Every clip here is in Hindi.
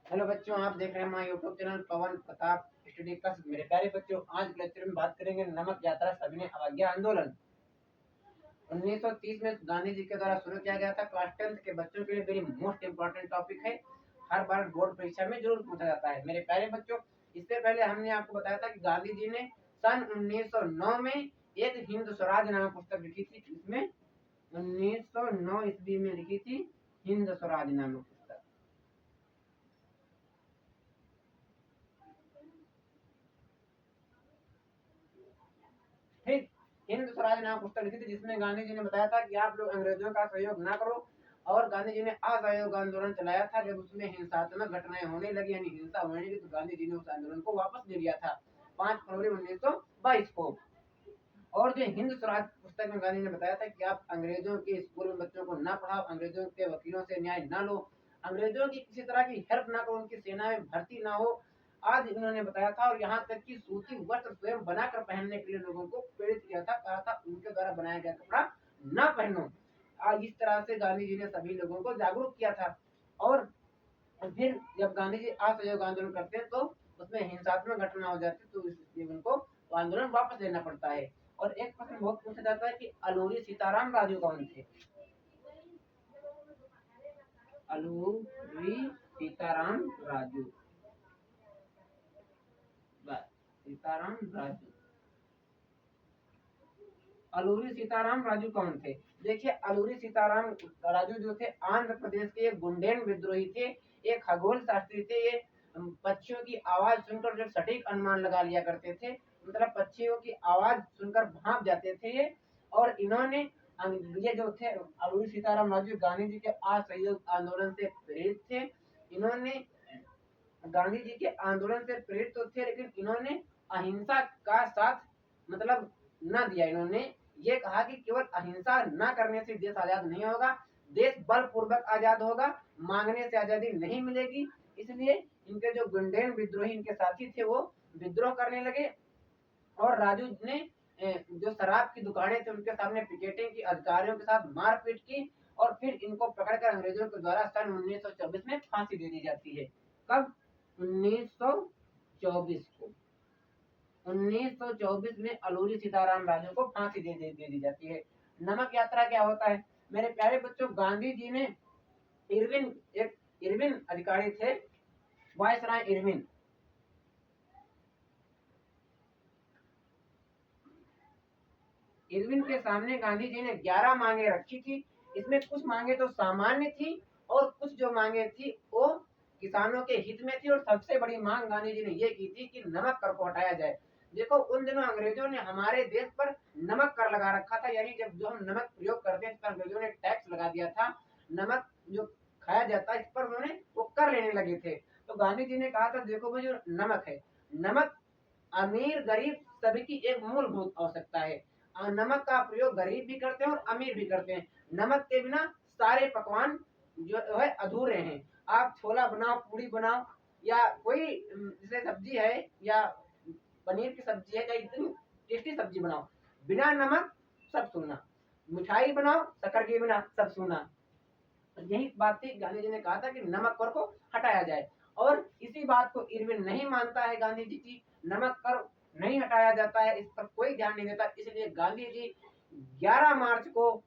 हेलो बच्चों, आप देख रहे हैं हमारा यूट्यूब चैनल पवन प्रताप स्टडी क्लास। मेरे प्यारे बच्चों, आज के लेक्चर में बात करेंगे नमक यात्रा सविनय अवज्ञा आंदोलन। 1930 में गांधी जी के द्वारा शुरू किया गया था। क्लास 10th के बच्चों के लिए वेरी मोस्ट इंपॉर्टेंट टॉपिक है। हर बार बोर्ड परीक्षा में जरूर पूछा जाता है। मेरे प्यारे बच्चों, इससे पहले हमने आपको बताया था कि गांधी जी ने सन 1909 में एक हिंद स्वराज नामक पुस्तक लिखी थी। इसमें 1909 ईस्वी में लिखी थी हिंद स्वराज नामक पुस्तक। ठीक, हिंद स्वराज नाम पुस्तक लिखी थी, जिसमें गांधी जी ने बताया था कि आप लोग अंग्रेजों का सहयोग ना करो। और गांधी जी ने असहयोग आंदोलन चलाया था। जब उसमें हिंसात्मक घटनाएं होने लगी, यानी हिंसा होने लगी, तो गांधी जी ने उस आंदोलन को वापस ले लिया था 5 फरवरी 1922 को। और जो हिंद स्वराज पुस्तक में गांधी ने बताया था कि आप अंग्रेजों के स्कूल में बच्चों को ना पढ़ाओ, अंग्रेजों के वकीलों से न्याय ना लो, अंग्रेजों की किसी तरह की हेल्प ना करो, उनकी सेना में भर्ती ना हो, आज इन्होंने बताया था। और यहाँ तक कि सूती वस्त्र स्वयं बनाकर पहनने के लिए लोगों को प्रेरित किया था, कहा था उनके द्वारा बनाया गया कपड़ा ना पहनो। आज इस तरह से गांधी जी ने सभी लोगों को जागरूक किया था। और फिर जब गांधी जी असहयोग आंदोलन करते हैं, तो उसमें हिंसात्मक घटना हो जाती है, तो इसलिए उनको आंदोलन वापस लेना पड़ता है। और एक प्रश्न बहुत पूछा जाता है कि अलूरी सीताराम राजू कौन थे। अलूरी सीताराम राजू, सीताराम राजू, अलूरी सीताराम राजू कौन थे। देखिए, अलूरी सीताराम राजू जो थे, आंध्र प्रदेश के एक बुंडेन विद्रोही थे, एक खगोल शास्त्री थे। ये पक्षियों की आवाज सुनकर जो सटीक अनुमान लगा लिया करते थे, मतलब पक्षियों की आवाज सुनकर भाप जाते थे ये। और इन्होंने ये जो थे अलूरी सीताराम राजू, गांधी जी के असहयोग आंदोलन से प्रेरित थे। इन्होंने गांधी जी के आंदोलन से प्रेरित तो थे, लेकिन इन्होंने अहिंसा का साथ मतलब न दिया। इन्होंने ये कहा कि केवल अहिंसा न करने से देश आजाद नहीं होगा, देश बलपूर्वक आजाद होगा, मांगने से आजादी नहीं मिलेगी। इसलिए इनके जो गुंडेन विद्रोही इनके साथी थे, वो विद्रोह करने लगे। और राजू ने जो शराब की दुकानें थे उनके सामने पिकेटिंग की, अधिकारियों के साथ मारपीट की। और फिर इनको पकड़कर अंग्रेजों के द्वारा सन 1924 में फांसी दे दी जाती है। कब? 1924 को। 1924 में अलूरी सीताराम राजू को फांसी दे दी जाती है। नमक यात्रा क्या होता है मेरे प्यारे बच्चों? गांधी जी ने इरविन अधिकारी थे, वायसराय इरविन। इरविन के सामने गांधी जी ने 11 मांगे रखी थी। इसमें कुछ मांगे तो सामान्य थी, और कुछ जो मांगे थी वो किसानों के हित में थी। और सबसे बड़ी मांग गांधी जी ने ये की थी कि नमक कर को हटाया जाए। देखो, उन दिनों अंग्रेजों ने हमारे देश पर नमक कर लगा रखा था, यानी जब जो हम नमक प्रयोग करते हैं, इस पर अंग्रेजों ने टैक्स लगा दिया था। नमक जो खाया जाता है, इस पर उन्होंने वो कर लेने लगे थे। तो गांधी जी ने कहा था, देखो भाई, जो नमक है, नमक अमीर गरीब सभी की एक मूलभूत आवश्यकता है। नमक का प्रयोग गरीब भी करते हैं और अमीर भी करते हैं। नमक के बिना सारे पकवान जो है अधूरे हैं। आप छोला बनाओ, पूड़ी बनाओ, या कोई जैसे सब्जी है, या पनीर की सब्जी है, या इतनी टेस्टी सब्जी बनाओ, बिना नमक सब सूना। मिठाई बनाओ, शक्कर के बिना सब सूना। यही बात थी, गांधी जी ने कहा था कि नमक कर को हटाया जाए। और इसी बात को इरविन नहीं मानता है गांधी जी की। नमक कर नहीं हटाया जाता है, इस पर कोई ध्यान नहीं देता। इसलिए गांधी जी 11 मार्च को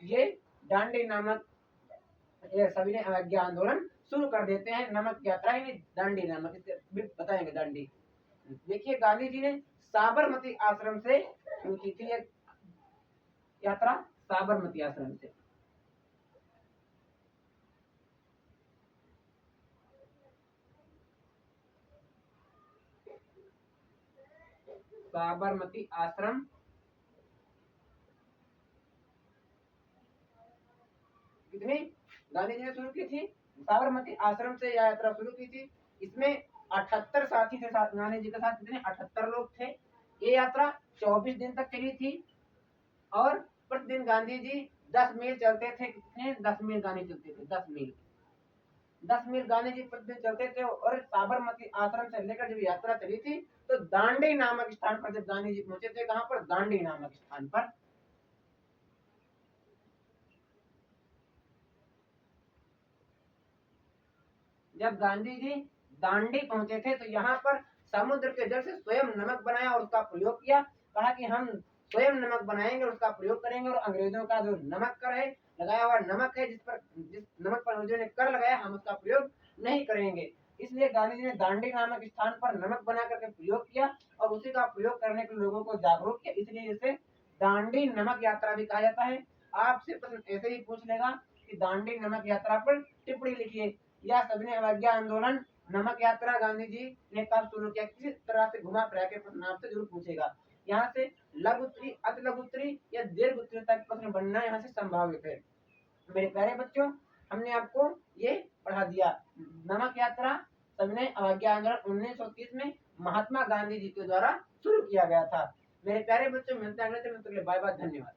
ये दांडी नामक सविनय अवज्ञा आंदोलन शुरू कर देते हैं। नमक यात्रा ही नहीं, दांडी नामक, इसके बताएंगे दांडी। देखिए, गांधी जी ने साबरमती आश्रम से शुरू की थी एक यात्रा, साबरमती आश्रम से। साबरमती आश्रम कितनी गांधी जी ने शुरू की थी? साबरमती आश्रम से यात्रा शुरू की थी। इसमें 78 साथी थे गांधी जी के साथ। कितने? 78 लोग थे। ये यात्रा 24 दिन तक चली थी। और प्रतिदिन गांधी जी 10 मील चलते थे। कितने? 10 मील गांधी चलते थे, 10 मील। 10 मील गांधी जी प्रतिदिन चलते थे। और साबरमती आश्रम से लेकर जब यात्रा चली थी, तो दांडी नामक स्थान पर जब गांधी जी पहुंचे थे, कहां पर? दांडी नामक स्थान पर। जब गांधी जी दांडी पहुंचे थे तो यहाँ पर समुद्र के जल से स्वयं नमक बनाया और उसका प्रयोग किया। कहा कि हम स्वयं नमक बनाएंगे और उसका प्रयोग करेंगे, और अंग्रेजों का जो नमक कर है, लगाया हुआ नमक है, जिस नमक पर अंग्रेजों ने कर लगाया, हम उसका प्रयोग नहीं करेंगे। इसलिए गांधी जी ने दांडी नामक स्थान पर नमक बना करके प्रयोग किया और उसी का प्रयोग करने के लोगों को जागरूक किया, इसलिए इसे दांडी नमक यात्रा भी कहा जाता है। आपसे प्रश्न ऐसे ही पूछ लेगा कि दांडी नमक यात्रा पर टिप्पणी लिखिए, या सविनय अवज्ञा आंदोलन नमक यात्रा गांधी जी ने कब शुरू किया, किसी तरह से घुमा फिरा के प्रश्न आपसे जरूर पूछेगा। यहाँ से लघु उत्तरी, अति लघु उत्तरी या दीर्घ उत्तरी तक प्रश्न बनना यहाँ से संभावित है। मेरे प्यारे बच्चों, हमने आपको ये पढ़ा दिया, नमक यात्रा सविनय अवज्ञा आंदोलन 1930 में महात्मा गांधी जी के द्वारा शुरू किया गया था। मेरे प्यारे बच्चों, मिलते हैं अगले दिन, बाय बाय, धन्यवाद।